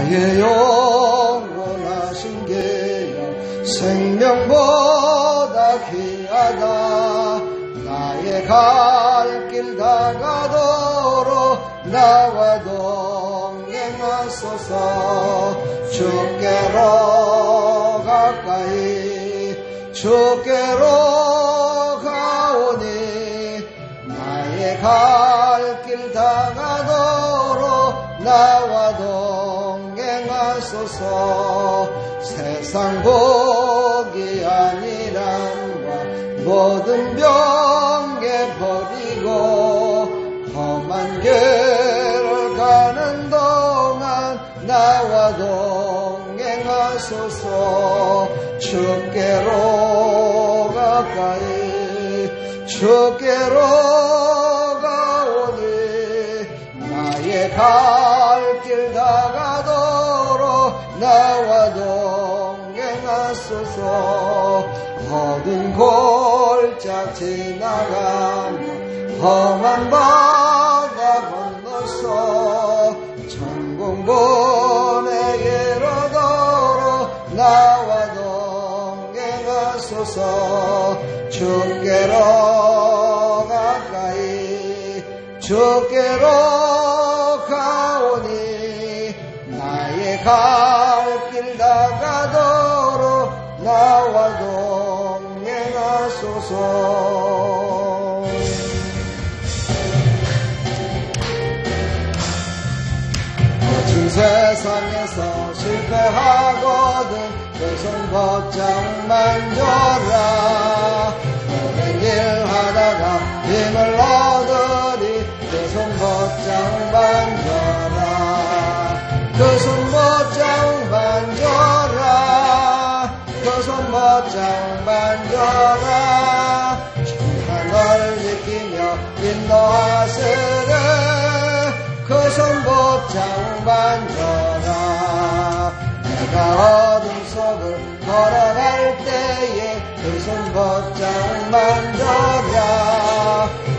나의 영원하신 계약 생명보다 귀하다. 나의 갈 길 다가도록 나와 동행하소서. 주께로 가까이 주께로 가오니 나의 갈 길 다가도록 나와 동행하소서. 세상 복이 아니란과 모든 병에 버리고 험한 길을 가는 동안 나와 동행하소서. 주께로 가까이 주께로 가오니 나의 갈 길 다가도록 나와 동행하소서. 어두운 골짝 지나가며 험한 바다 건너서 천국문에 이르도록 나와 동행하소서. 주께로 가까이 주께로 가오니 나의 갈 길 다가도록 나와 동행하소서. 거친 세상에서 실패하거든 그 손 곧장 만져라. 오랜 일 하다가 힘을 얻으리 그 손 곧장 만져라. 그 손 곧장 만져라. 그 손 곧장 만져라. 주가 널 지키며 인도하시네. 그 손 곧장 만져라. 내가 어둠 속을 걸어갈 때에 그 손 곧장 만져라.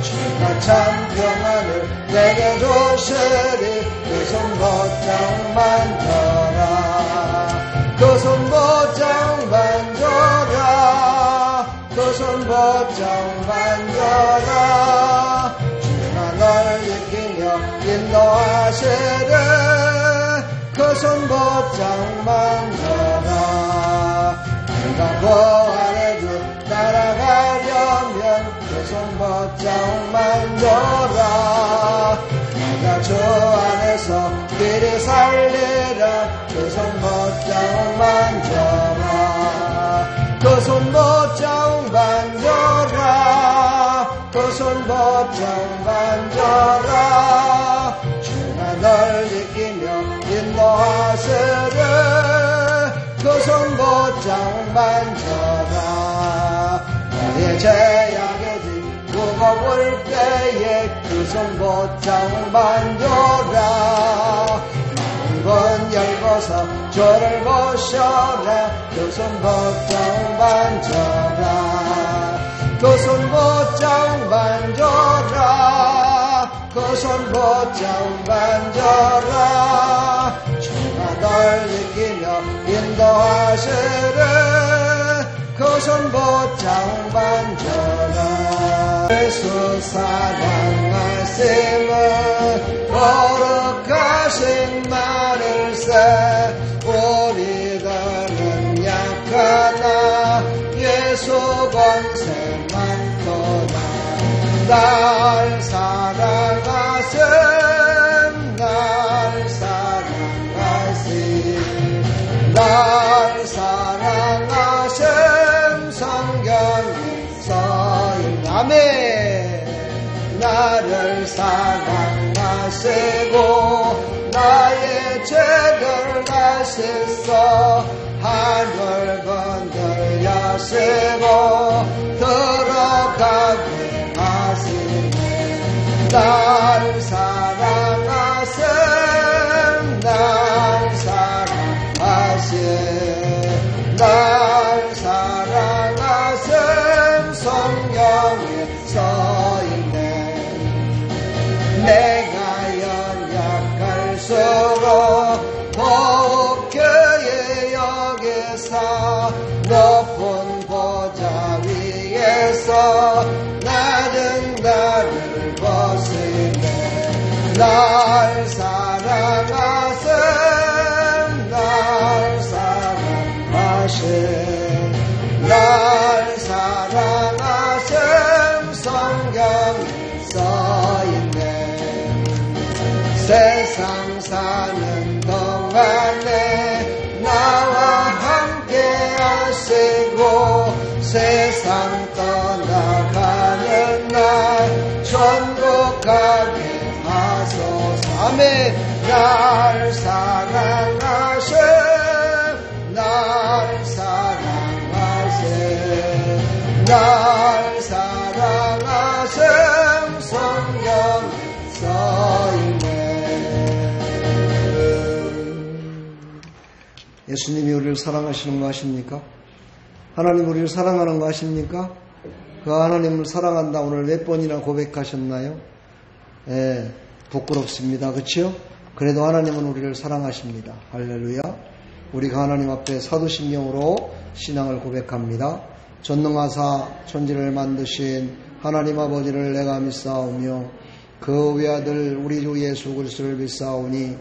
주가 참 평안을 내게 주시리 그 손 곧장 만져라. 그 손 곧장 만져라. 그 손 곧장 만져라. 주가 널 지키며 인도하시네. 그 손 곧장 만져라. 내가 그 안에 주 따라가려면 그 손 곧장 만져라. 내가 주 안에서 길이 살리라. 그 손 곧장 만져라. 그 손 곧장 만져라. 그 손 곧장 만져라. 주가 널 지키며 인도하시네. 그 손 곧장 만져라. 너의 죄악의 짐 무거울 때에 그 손 곧장 만져라. 마음은 열고서 주를 모셔라. 그 손 곧장 만져라. 그 손 곧장 만져라. 그 손 곧장 만져라. 주가 널 지키며 인도하시네. 그 손 곧장 만져라. 예수 사랑하심은 거룩하신 말일세. 우리들은 약하나 예수 권세 많도다. 날 사랑하심 날 사랑하심 날 사랑하심 성경에 써있네. 아멘. 나를 사랑하시고 나의 죄를 다시써 하늘 건드려시고 들어가게 하시네. 날 사랑하심 날 사랑하심 날 사랑하심 성경에 써있네. 내가 연약할수록 날 사랑하세 날 사랑하세 날 사랑하세 성경에 써있네 세상 사는 동안에 나와 함께 하시고 세상 떠나가는 날 천국 가게 하소서 아멘 날 사랑하세 날 사랑하세 날 사랑하세 성경에 써있네 예수님이 우리를 사랑하시는 거 아십니까? 하나님 우리를 사랑하는 거 아십니까? 그 하나님을 사랑한다 오늘 몇 번이나 고백하셨나요? 예, 부끄럽습니다. 그렇죠? 그래도 하나님은 우리를 사랑하십니다. 할렐루야. 우리가 하나님 앞에 사도신경으로 신앙을 고백합니다. 전능하사 천지를 만드신 하나님 아버지를 내가 믿사오며 그 외아들 우리 주 예수 그리스도를 믿사오니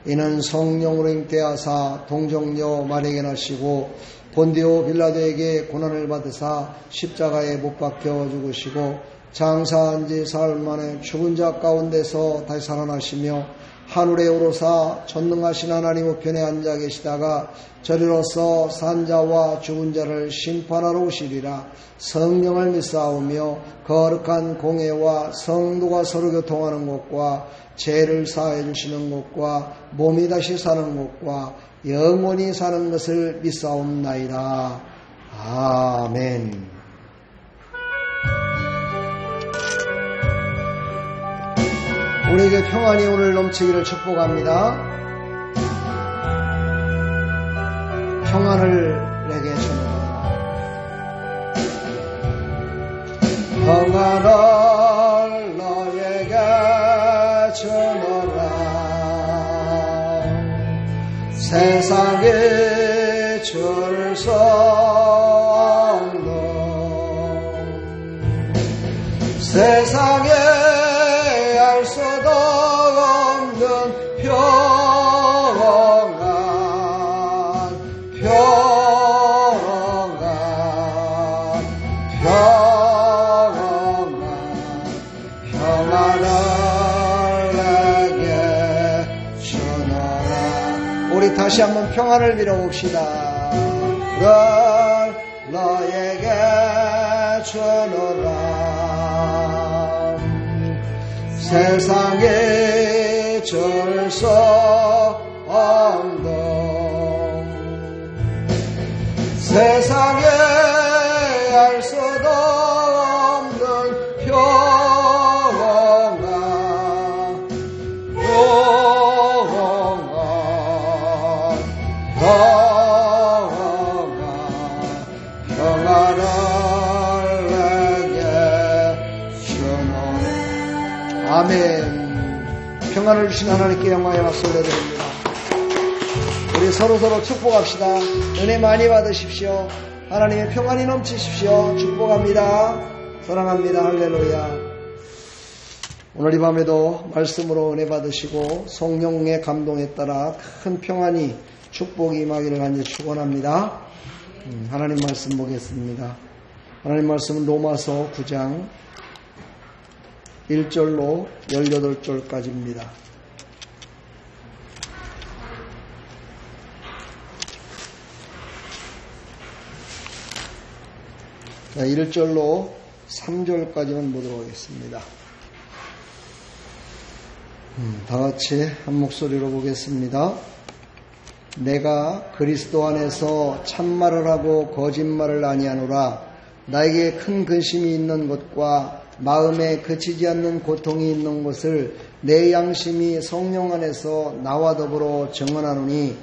이는 성령으로 잉태하사 동정녀 마리아에게 나시고 본디오 빌라도에게 고난을 받으사 십자가에 못 박혀 죽으시고 장사한 지 사흘 만에 죽은 자 가운데서 다시 살아나시며 하늘에 오르사 전능하신 하나님 우편에 앉아 계시다가 저리로서 산자와 죽은 자를 심판하러 오시리라. 성령을 믿사오며 거룩한 공회와 성도가 서로 교통하는 것과 죄를 사해 주시는 것과 몸이 다시 사는 것과 영원히 사는 것을 믿사옵나이다. 아멘. 우리에게 평안이 오늘 넘치기를 축복합니다. 평안을 내게 주노라. 평안을 너에게 주노라. 세상에 줄 수 없는 세상에 알 수도 없는 평안을 내게 주노라. 우리 다시 한번 평안을 빌어봅시다. 널 너에게 주노라. 세상에 줄 수 없는 세상에 알 수도 없는 평안을 내게 주노라. 아멘. 평안을 주신 하나님께 영광의 박수 올려드립니다. 우리 서로 축복합시다. 은혜 많이 받으십시오. 하나님의 평안이 넘치십시오. 축복합니다. 사랑합니다. 할렐루야. 오늘 이 밤에도 말씀으로 은혜 받으시고 성령의 감동에 따라 큰 평안이 축복이 임하기를 간절히 축원합니다. 하나님 말씀 보겠습니다. 하나님 말씀은 로마서 9장 1절로 18절까지입니다. 자, 1절로 3절까지만 보도록 하겠습니다. 다 같이 한 목소리로 보겠습니다. 내가 그리스도 안에서 참말을 하고 거짓말을 아니하노라. 나에게 큰 근심이 있는 것과 마음에 그치지 않는 고통이 있는 것을 내 양심이 성령 안에서 나와 더불어 증언하노니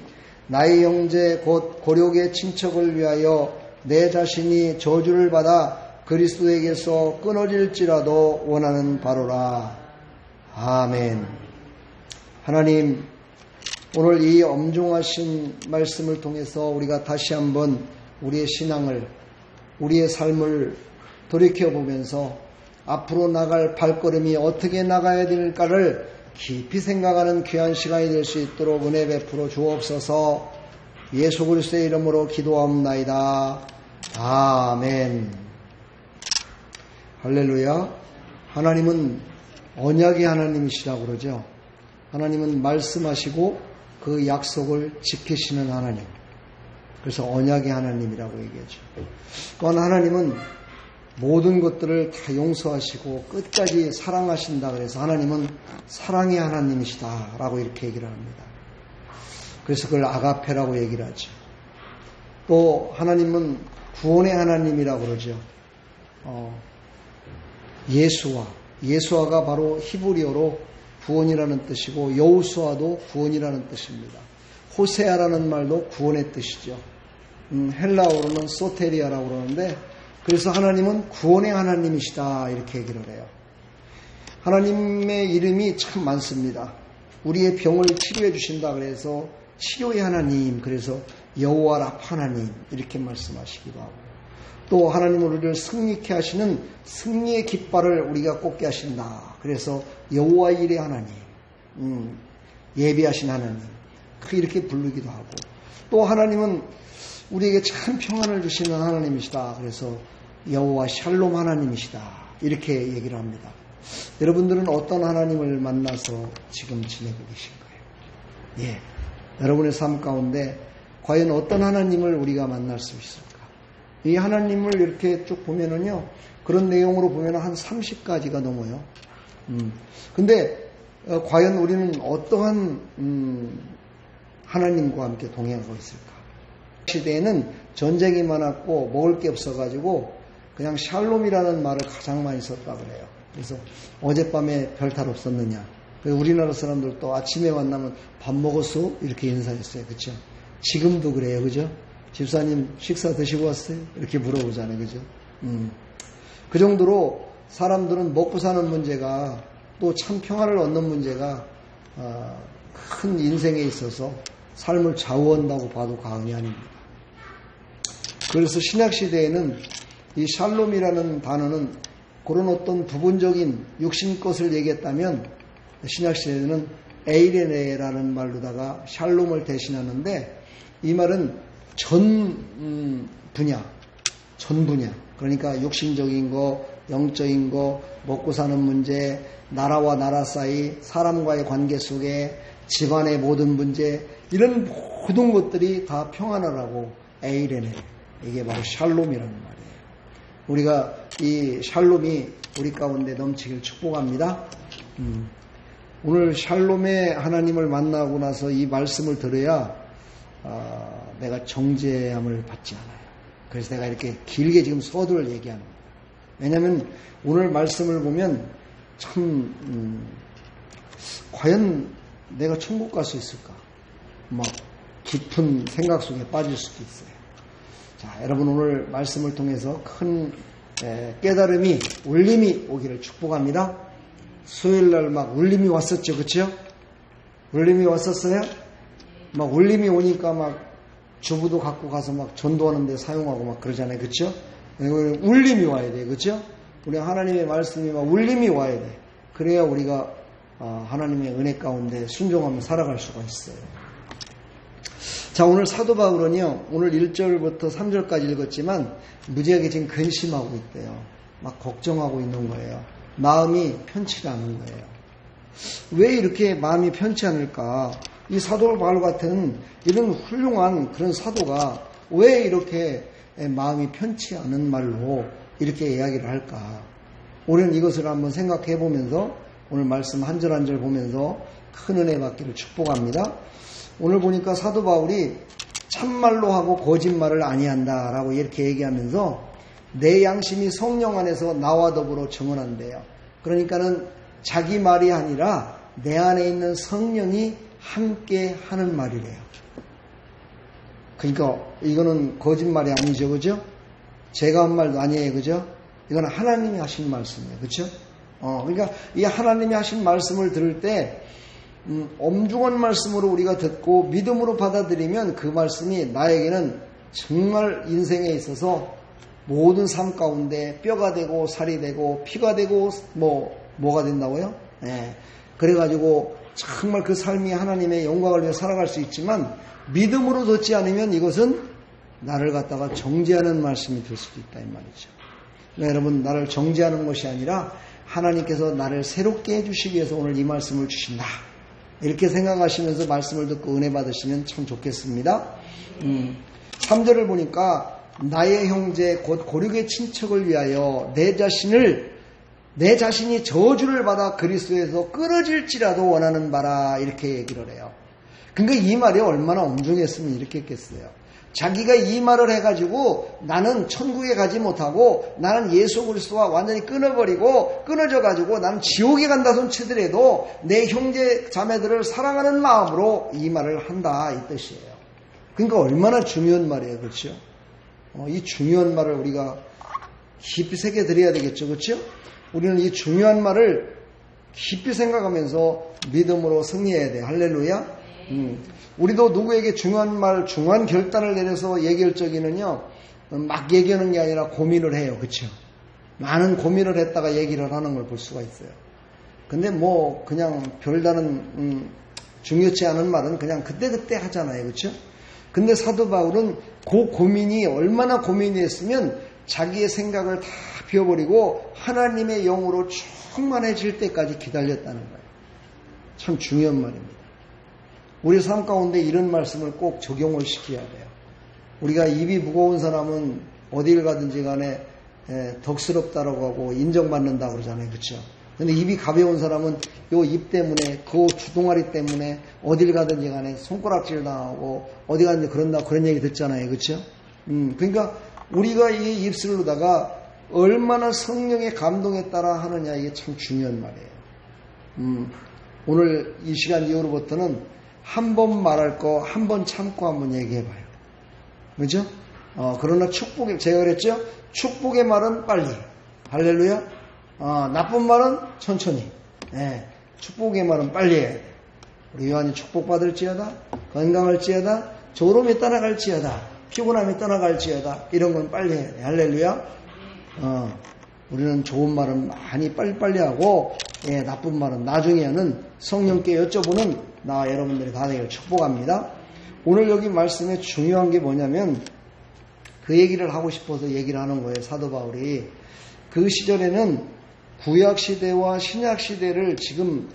나의 형제 곧 고력의 친척을 위하여 내 자신이 저주를 받아 그리스도에게서 끊어질지라도 원하는 바로라. 아멘. 하나님, 오늘 이 엄중하신 말씀을 통해서 우리가 다시 한번 우리의 신앙을, 우리의 삶을 돌이켜보면서 앞으로 나갈 발걸음이 어떻게 나가야 될까를 깊이 생각하는 귀한 시간이 될 수 있도록 은혜 베풀어 주옵소서. 예수 그리스도의 이름으로 기도하옵나이다. 아멘. 할렐루야. 하나님은 언약의 하나님이시라고 그러죠. 하나님은 말씀하시고 그 약속을 지키시는 하나님. 그래서 언약의 하나님이라고 얘기하죠. 또한 하나님은 모든 것들을 다 용서하시고 끝까지 사랑하신다. 그래서 하나님은 사랑의 하나님이시다 라고 이렇게 얘기를 합니다. 그래서 그걸 아가페라고 얘기를 하죠. 또 하나님은 구원의 하나님이라고 그러죠. 예수아가 바로 히브리어로 구원이라는 뜻이고 여호수아도 구원이라는 뜻입니다. 호세아라는 말도 구원의 뜻이죠. 헬라어로는 소테리아라고 그러는데, 그래서 하나님은 구원의 하나님이시다 이렇게 얘기를 해요. 하나님의 이름이 참 많습니다. 우리의 병을 치료해 주신다 그래서 치료의 하나님, 그래서 여호와 라파 하나님 이렇게 말씀하시기도 하고, 또 하나님은 우리를 승리케 하시는 승리의 깃발을 우리가 꽂게 하신다. 그래서 여호와 일의 하나님, 예비하신 하나님 이렇게 부르기도 하고, 또 하나님은 우리에게 참 평안을 주시는 하나님이시다. 그래서 여호와 샬롬 하나님이시다 이렇게 얘기를 합니다. 여러분들은 어떤 하나님을 만나서 지금 지내고 계신 거예요? 예, 여러분의 삶 가운데 과연 어떤 하나님을 우리가 만날 수 있을까? 이 하나님을 이렇게 쭉 보면은요, 그런 내용으로 보면 한 30가지가 넘어요. 근데 과연 우리는 어떠한 하나님과 함께 동행하고 있을까? 시대에는 전쟁이 많았고 먹을 게 없어가지고 그냥 샬롬이라는 말을 가장 많이 썼다고 그래요. 그래서 어젯밤에 별탈 없었느냐? 우리나라 사람들도 아침에 만나면 밥 먹었어? 이렇게 인사했어요. 그렇죠? 지금도 그래요. 그죠? 집사님 식사 드시고 왔어요? 이렇게 물어보잖아요. 그죠? 그 정도로 사람들은 먹고 사는 문제가, 또 참 평안을 얻는 문제가 큰 인생에 있어서 삶을 좌우한다고 봐도 과언이 아닙니다. 그래서 신약시대에는 이 샬롬이라는 단어는 그런 어떤 부분적인 육신 것을 얘기했다면, 신약시대에는 에이레네라는 말로다가 샬롬을 대신하는데, 이 말은 전 분야, 그러니까 육신적인 거, 영적인 거, 먹고 사는 문제, 나라와 나라 사이, 사람과의 관계 속에 집안의 모든 문제, 이런 모든 것들이 다 평안하라고 에이레네, 이게 바로 샬롬이라는 말이에요. 우리가 이 샬롬이 우리 가운데 넘치길 축복합니다. 오늘 샬롬의 하나님을 만나고 나서 이 말씀을 들어야 내가 정죄함을 받지 않아요. 그래서 내가 이렇게 길게 지금 서두를 얘기하는 거예요. 왜냐하면 오늘 말씀을 보면 참 과연 내가 천국 갈 수 있을까? 막 깊은 생각 속에 빠질 수도 있어요. 자, 여러분 오늘 말씀을 통해서 큰 깨달음이, 울림이 오기를 축복합니다. 수요일날 막 울림이 왔었죠. 그렇죠? 울림이 왔었어요? 막 울림이 오니까 막 주부도 갖고 가서 막 전도하는 데 사용하고 막 그러잖아요. 그렇죠? 울림이 와야 돼요. 그렇죠? 우리 하나님의 말씀이 막 울림이 와야 돼. 그래야 우리가 하나님의 은혜 가운데 순종하며 살아갈 수가 있어요. 자, 오늘 사도 바울은요, 오늘 1절부터 3절까지 읽었지만 무지하게 지금 근심하고 있대요. 막 걱정하고 있는 거예요. 마음이 편치가 않은 거예요. 왜 이렇게 마음이 편치 않을까? 이 사도 바울 같은 이런 훌륭한 그런 사도가 왜 이렇게 마음이 편치 않은 말로 이렇게 이야기를 할까? 우리는 이것을 한번 생각해 보면서 오늘 말씀 한 절 한 절 보면서 큰 은혜 받기를 축복합니다. 오늘 보니까 사도 바울이 참말로 하고 거짓말을 아니한다라고 이렇게 얘기하면서 내 양심이 성령 안에서 나와 더불어 증언한대요. 그러니까는 자기 말이 아니라 내 안에 있는 성령이 함께 하는 말이래요. 그러니까 이거는 거짓말이 아니죠. 그죠? 제가 한 말도 아니에요. 그죠? 이거는 하나님이 하신 말씀이에요. 그죠? 그러니까 이 하나님이 하신 말씀을 들을 때 엄중한 말씀으로 우리가 듣고 믿음으로 받아들이면 그 말씀이 나에게는 정말 인생에 있어서 모든 삶 가운데 뼈가 되고 살이 되고 피가 되고 뭐가 된다고요? 네. 그래가지고 정말 그 삶이 하나님의 영광을 위해 살아갈 수 있지만 믿음으로 듣지 않으면 이것은 나를 갖다가 정죄하는 말씀이 될 수도 있다 이 말이죠. 그러니까 여러분 나를 정죄하는 것이 아니라 하나님께서 나를 새롭게 해주시기 위해서 오늘 이 말씀을 주신다. 이렇게 생각하시면서 말씀을 듣고 은혜 받으시면 참 좋겠습니다. 3절을 보니까 나의 형제 곧 고륙의 친척을 위하여 내 자신이 저주를 받아 그리스도에서 끊어질지라도 원하는 바라 이렇게 얘기를 해요. 그러니까 이 말이 얼마나 엄중했으면 이렇게 했겠어요. 자기가 이 말을 해가지고 나는 천국에 가지 못하고 나는 예수 그리스도와 완전히 끊어져가지고 나는 지옥에 간다 손 치더라도 내 형제 자매들을 사랑하는 마음으로 이 말을 한다 이 뜻이에요. 그러니까 얼마나 중요한 말이에요. 그렇죠? 이 중요한 말을 우리가 깊이 새겨드려야 되겠죠. 그렇죠? 우리는 이 중요한 말을 깊이 생각하면서 믿음으로 승리해야 돼. 할렐루야. 우리도 누구에게 중요한 결단을 내려서 얘기할 적에는요, 막 얘기하는 게 아니라 고민을 해요. 그렇죠? 많은 고민을 했다가 얘기를 하는 걸 볼 수가 있어요. 근데 그냥 별다른 중요치 않은 말은 그냥 그때그때 하잖아요. 그렇죠? 근데 사도 바울은 그 고민이 얼마나 고민이 했으면 자기의 생각을 다 비워버리고 하나님의 영으로 충만해질 때까지 기다렸다는 거예요. 참 중요한 말입니다. 우리 삶 가운데 이런 말씀을 꼭 적용을 시켜야 돼요. 우리가 입이 무거운 사람은 어딜 가든지 간에 덕스럽다라고 하고 인정받는다고 그러잖아요. 그렇죠? 근데 입이 가벼운 사람은 요 입 때문에 그 주둥아리 때문에 어딜 가든지 간에 손가락질 당하고 어디 가든지 그런 얘기 듣잖아요. 그렇죠? 그러니까 우리가 이 입술로다가 얼마나 성령의 감동에 따라 하느냐 이게 참 중요한 말이에요. 오늘 이 시간 이후로부터는 한 번 말할 거 한 번 참고 한번 얘기해봐요. 그죠? 그러나 제가 그랬죠? 축복의 말은 빨리. 할렐루야. 나쁜 말은 천천히. 축복의 말은 빨리 해야 돼. 우리 요한이 축복받을지어다, 건강할지어다, 조름이 떠나갈지어다, 피곤함이 떠나갈지어다, 이런 건 빨리 해야 돼. 할렐루야. 우리는 좋은 말은 많이 빨리빨리 하고, 나쁜 말은 나중에 하는 성령께 여쭤보는 나와 여러분들이 다 되기를 축복합니다. 오늘 여기 말씀에 중요한 게 뭐냐면, 그 얘기를 하고 싶어서 얘기를 하는 거예요. 사도 바울이. 그 시절에는 구약시대와 신약시대를 지금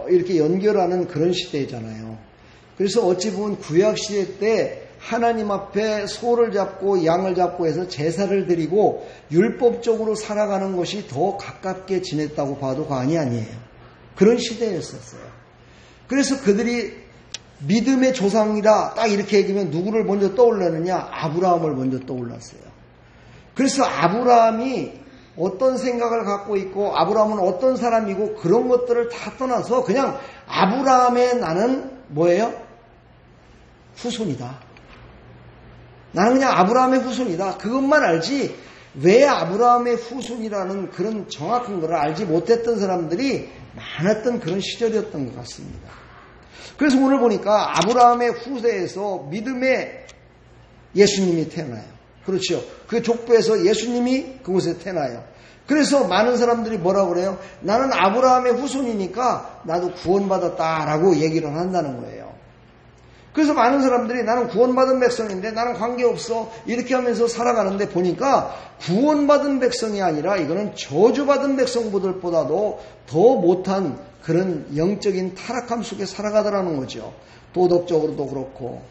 이렇게 연결하는 그런 시대잖아요. 그래서 어찌 보면 구약시대 때 하나님 앞에 소를 잡고 양을 잡고 해서 제사를 드리고 율법적으로 살아가는 것이 더 가깝게 지냈다고 봐도 과언이 아니에요. 그런 시대였었어요. 그래서 그들이 믿음의 조상이다 딱 이렇게 얘기하면 누구를 먼저 떠올르느냐? 아브라함을 먼저 떠올랐어요. 그래서 아브라함이 어떤 생각을 갖고 있고 아브라함은 어떤 사람이고 그런 것들을 다 떠나서 그냥 아브라함의 나는 뭐예요? 후손이다. 나는 그냥 아브라함의 후손이다. 그것만 알지 왜 아브라함의 후손이라는 그런 정확한 걸 알지 못했던 사람들이 많았던 그런 시절이었던 것 같습니다. 그래서 오늘 보니까 아브라함의 후세에서 믿음의 예수님이 태어나요. 그렇죠. 그 족보에서 예수님이 그곳에 태어나요. 그래서 많은 사람들이 뭐라고 그래요? 나는 아브라함의 후손이니까 나도 구원받았다라고 얘기를 한다는 거예요. 그래서 많은 사람들이 나는 구원받은 백성인데 나는 관계없어 이렇게 하면서 살아가는데 보니까 구원받은 백성이 아니라 이거는 저주받은 백성들보다도 더 못한 그런 영적인 타락함 속에 살아가더라는 거죠. 도덕적으로도 그렇고.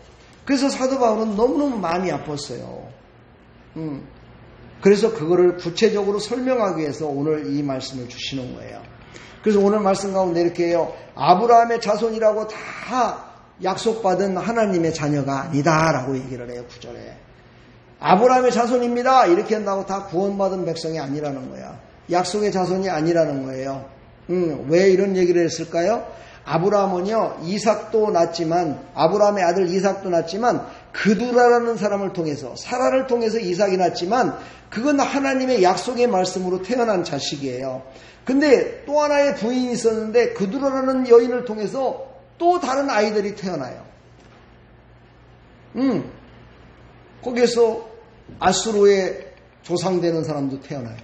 그래서 사도 바울은 너무너무 마음이 아팠어요. 그래서 그거를 구체적으로 설명하기 위해서 오늘 이 말씀을 주시는 거예요. 그래서 오늘 말씀 가운데 이렇게 해요. 아브라함의 자손이라고 다 약속받은 하나님의 자녀가 아니다라고 얘기를 해요. 9절에. 아브라함의 자손입니다. 이렇게 한다고 다 구원받은 백성이 아니라는 거야. 약속의 자손이 아니라는 거예요. 왜 이런 얘기를 했을까요? 아브라함은요, 이삭도 낳았지만, 아브라함의 아들 이삭도 낳았지만, 그두라라는 사람을 통해서, 사라를 통해서 이삭이 낳았지만, 그건 하나님의 약속의 말씀으로 태어난 자식이에요. 근데 또 하나의 부인이 있었는데, 그두라라는 여인을 통해서 또 다른 아이들이 태어나요. 거기에서 아수르의 조상되는 사람도 태어나요.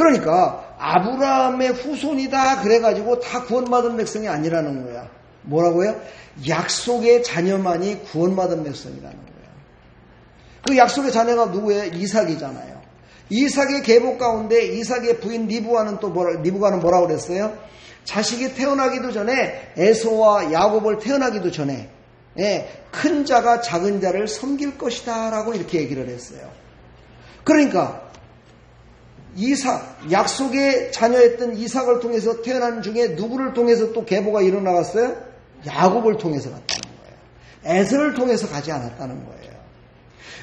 그러니까 아브라함의 후손이다 그래가지고 다 구원받은 백성이 아니라는 거야. 뭐라고요? 약속의 자녀만이 구원받은 백성이라는 거야. 그 약속의 자녀가 누구예요? 이삭이잖아요. 이삭의 계보 가운데 이삭의 부인 리브가는 뭐라고 그랬어요? 자식이 태어나기도 전에 에서와 야곱을 태어나기도 전에 큰 자가 작은 자를 섬길 것이다 라고 이렇게 얘기를 했어요. 그러니까 이삭, 약속의 자녀였던 이삭을 통해서 태어난 중에 누구를 통해서 또 계보가 일어나갔어요? 야곱을 통해서 갔다는 거예요. 에서를 통해서 가지 않았다는 거예요.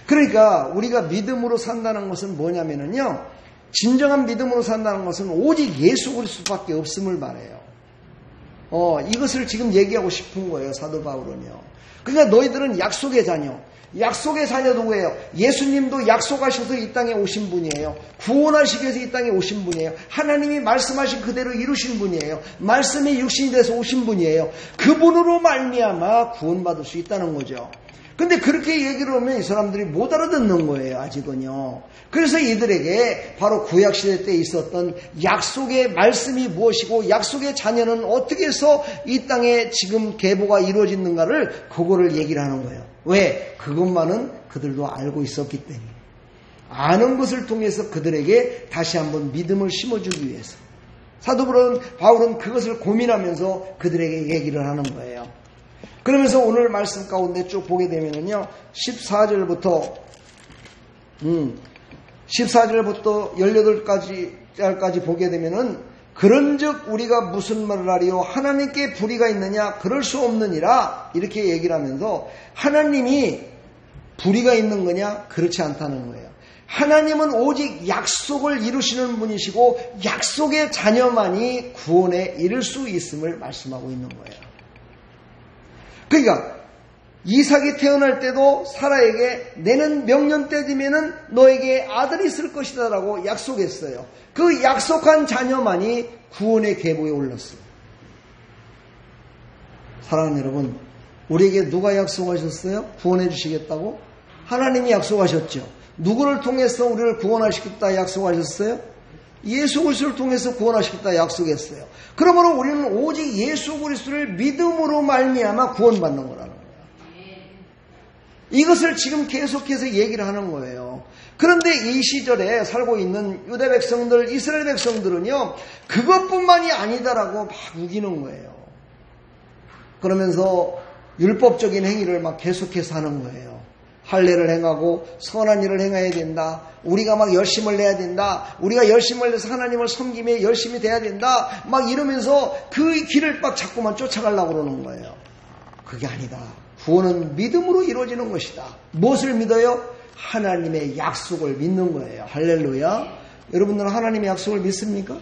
그러니까 우리가 믿음으로 산다는 것은 뭐냐면요, 진정한 믿음으로 산다는 것은 오직 예수 그리스도밖에 없음을 말해요. 이것을 지금 얘기하고 싶은 거예요, 사도 바울은요. 그러니까 너희들은 약속의 자녀. 약속의 자녀 누구예요? 예수님도 약속하셔서 이 땅에 오신 분이에요. 구원하시기 위해서 이 땅에 오신 분이에요. 하나님이 말씀하신 그대로 이루신 분이에요. 말씀이 육신이 돼서 오신 분이에요. 그분으로 말미암아 구원받을 수 있다는 거죠. 근데 그렇게 얘기를 하면 이 사람들이 못 알아듣는 거예요, 아직은요. 그래서 이들에게 바로 구약시대 때 있었던 약속의 말씀이 무엇이고 약속의 자녀는 어떻게 해서 이 땅에 지금 계보가 이루어지는가를 그거를 얘기를 하는 거예요. 왜? 그것만은 그들도 알고 있었기 때문에. 아는 것을 통해서 그들에게 다시 한번 믿음을 심어주기 위해서. 사도 바울은 그것을 고민하면서 그들에게 얘기를 하는 거예요. 그러면서 오늘 말씀 가운데 쭉 보게 되면은요, 14절부터 18절까지 보게 되면은, 그런즉 우리가 무슨 말을 하리요? 하나님께 불의가 있느냐? 그럴 수 없느니라. 이렇게 얘기를 하면서 하나님이 불의가 있는 거냐? 그렇지 않다는 거예요. 하나님은 오직 약속을 이루시는 분이시고 약속의 자녀만이 구원에 이를 수 있음을 말씀하고 있는 거예요. 그러니까 이삭이 태어날 때도 사라에게 내는 명년 때 되면은 너에게 아들이 있을 것이다 라고 약속했어요. 그 약속한 자녀만이 구원의 계보에 올랐어요. 사랑하는 여러분, 우리에게 누가 약속하셨어요? 구원해 주시겠다고? 하나님이 약속하셨죠. 누구를 통해서 우리를 구원하시겠다 약속하셨어요? 예수 그리스도를 통해서 구원하시겠다 약속했어요. 그러므로 우리는 오직 예수 그리스도를 믿음으로 말미암아 구원받는 거라는 거예요. 이것을 지금 계속해서 얘기를 하는 거예요. 그런데 이 시절에 살고 있는 유대 백성들, 이스라엘 백성들은요, 그것뿐만이 아니다라고 막 우기는 거예요. 그러면서 율법적인 행위를 막 계속해서 하는 거예요. 할례를 행하고 선한 일을 행해야 된다. 우리가 막 열심을 내야 된다. 우리가 열심을 내서 하나님을 섬김에 열심히 돼야 된다. 막 이러면서 그 길을 막 자꾸만 쫓아가려고 그러는 거예요. 그게 아니다. 구원은 믿음으로 이루어지는 것이다. 무엇을 믿어요? 하나님의 약속을 믿는 거예요. 할렐루야. 여러분들은 하나님의 약속을 믿습니까?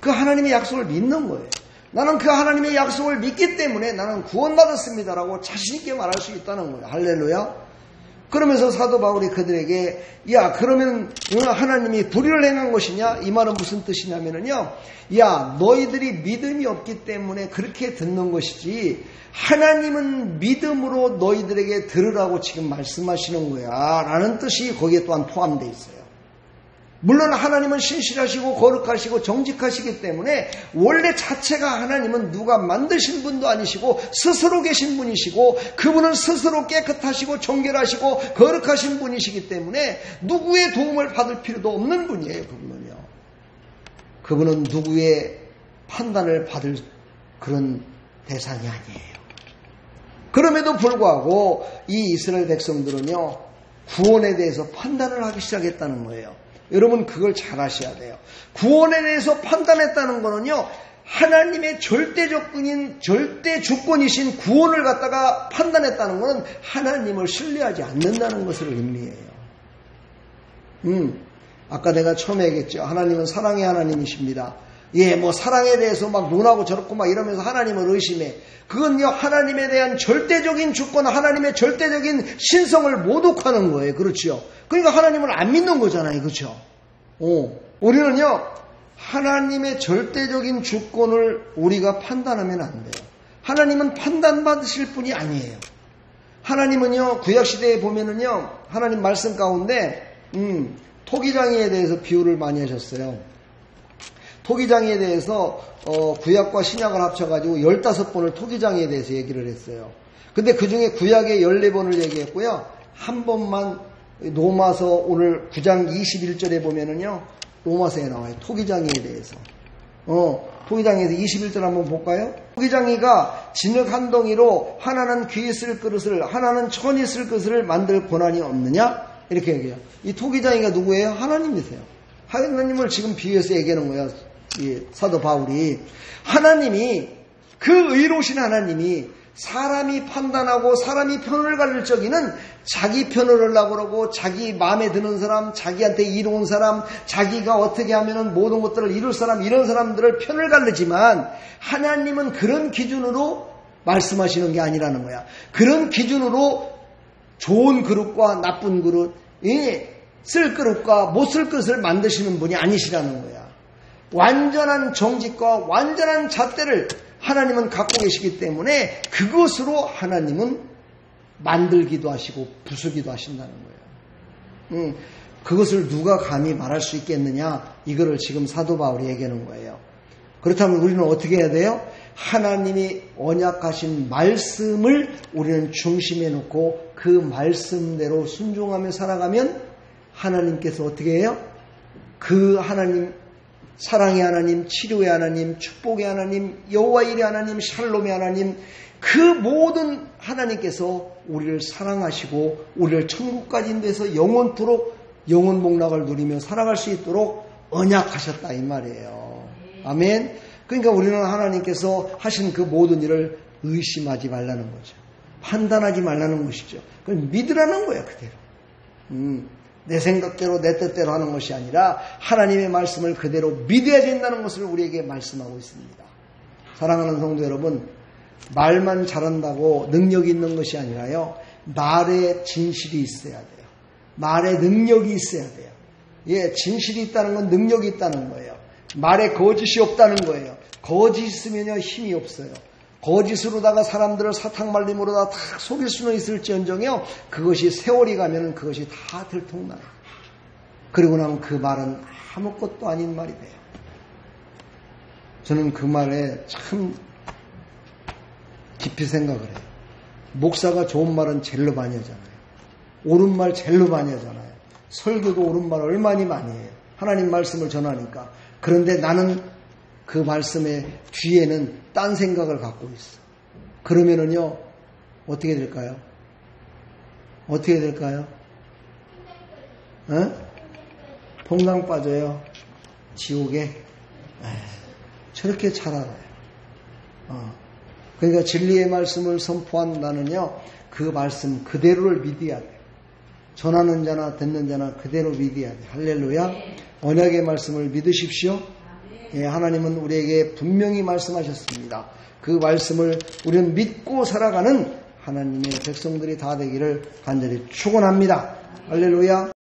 그 하나님의 약속을 믿는 거예요. 나는 그 하나님의 약속을 믿기 때문에 나는 구원받았습니다라고 자신있게 말할 수 있다는 거예요. 할렐루야. 그러면서 사도 바울이 그들에게, 야, 그러면 하나님이 불의를 행한 것이냐? 이 말은 무슨 뜻이냐면요, 야, 너희들이 믿음이 없기 때문에 그렇게 듣는 것이지 하나님은 믿음으로 너희들에게 들으라고 지금 말씀하시는 거야 라는 뜻이 거기에 또한 포함되어 있어요. 물론 하나님은 신실하시고 거룩하시고 정직하시기 때문에 원래 자체가 하나님은 누가 만드신 분도 아니시고 스스로 계신 분이시고 그분은 스스로 깨끗하시고 정결하시고 거룩하신 분이시기 때문에 누구의 도움을 받을 필요도 없는 분이에요. 그분은요. 그분은 누구의 판단을 받을 그런 대상이 아니에요. 그럼에도 불구하고 이 이스라엘 백성들은요, 구원에 대해서 판단을 하기 시작했다는 거예요. 여러분 그걸 잘 아셔야 돼요. 구원에 대해서 판단했다는 거는요, 하나님의 절대 주권이신 구원을 갖다가 판단했다는 것은 하나님을 신뢰하지 않는다는 것을 의미해요. 아까 내가 처음에 얘기했죠. 하나님은 사랑의 하나님이십니다. 예, 뭐 사랑에 대해서 막 논하고 저렇고 막 이러면서 하나님을 의심해. 그건요, 하나님에 대한 절대적인 주권, 하나님의 절대적인 신성을 모독하는 거예요. 그렇죠? 그러니까 하나님을 안 믿는 거잖아요. 그렇죠? 우리는요, 하나님의 절대적인 주권을 우리가 판단하면 안 돼요. 하나님은 판단받으실 분이 아니에요. 하나님은요, 구약시대에 보면은요, 하나님 말씀 가운데, 토기장이에 대해서 비유를 많이 하셨어요. 토기장이에 대해서 구약과 신약을 합쳐가지고 15번을 토기장이에 대해서 얘기를 했어요. 근데 그 중에 구약에 14번을 얘기했고요. 한 번만 로마서 오늘 9장 21절에 보면은요. 로마서에 나와요. 토기장이에 대해서. 토기장이에서 21절 한번 볼까요? 토기장이가 진흙 한 덩이로 하나는 귀 쓸 그릇을 하나는 천이 쓸 그릇을 만들 권한이 없느냐? 이렇게 얘기해요. 이 토기장이가 누구예요? 하나님이세요. 하나님을 지금 비유해서 얘기하는 거예요. 이 사도 바울이. 하나님이 그 의로우신 하나님이 사람이 판단하고 사람이 편을 가를 적에는 자기 편을 하려고 그러고 자기 마음에 드는 사람, 자기한테 이로운 사람, 자기가 어떻게 하면은 모든 것들을 이룰 사람, 이런 사람들을 편을 가르지만 하나님은 그런 기준으로 말씀하시는 게 아니라는 거야. 그런 기준으로 좋은 그릇과 나쁜 그릇, 쓸 그릇과 못 쓸 그릇을 만드시는 분이 아니시라는 거야. 완전한 정직과 완전한 잣대를 하나님은 갖고 계시기 때문에 그것으로 하나님은 만들기도 하시고 부수기도 하신다는 거예요. 그것을 누가 감히 말할 수 있겠느냐? 이거를 지금 사도 바울이 얘기하는 거예요. 그렇다면 우리는 어떻게 해야 돼요? 하나님이 언약하신 말씀을 우리는 중심에 놓고 그 말씀대로 순종하며 살아가면 하나님께서 어떻게 해요? 그 하나님, 사랑의 하나님, 치료의 하나님, 축복의 하나님, 여호와 일의 하나님, 샬롬의 하나님, 그 모든 하나님께서 우리를 사랑하시고 우리를 천국까지 인도해서 영원토록 영원 복락을 누리며 살아갈 수 있도록 언약하셨다 이 말이에요. 아멘. 그러니까 우리는 하나님께서 하신 그 모든 일을 의심하지 말라는 거죠. 판단하지 말라는 것이죠. 그걸 믿으라는 거예요, 그대로. 내 생각대로 내 뜻대로 하는 것이 아니라 하나님의 말씀을 그대로 믿어야 된다는 것을 우리에게 말씀하고 있습니다. 사랑하는 성도 여러분, 말만 잘한다고 능력이 있는 것이 아니라요, 말에 진실이 있어야 돼요. 말에 능력이 있어야 돼요. 예, 진실이 있다는 건 능력이 있다는 거예요. 말에 거짓이 없다는 거예요. 거짓 있으면요 힘이 없어요. 거짓으로다가 사람들을 사탕말림으로다가 다 속일 수는 있을지언정요, 그것이 세월이 가면 그것이 다 들통나요. 그리고 나면 그 말은 아무것도 아닌 말이 돼요. 저는 그 말에 참 깊이 생각을 해요. 목사가 좋은 말은 제일로 많이 하잖아요. 옳은 말 제일로 많이 하잖아요. 설교도 옳은 말 얼마나 많이 해요. 하나님 말씀을 전하니까. 그런데 나는 그 말씀의 뒤에는 딴 생각을 갖고 있어. 그러면은요, 어떻게 될까요? 어떻게 될까요? 퐁당 빠져요. 지옥에. 저렇게 잘 알아요. 그러니까 진리의 말씀을 선포한 나는요, 그 말씀 그대로를 믿어야 돼요. 전하는 자나 듣는 자나 그대로 믿어야 돼요. 할렐루야. 언약의 말씀을 믿으십시오. 예, 하나님은 우리에게 분명히 말씀하셨습니다. 그 말씀을 우리는 믿고 살아가는 하나님의 백성들이 다 되기를 간절히 축원합니다. 할렐루야.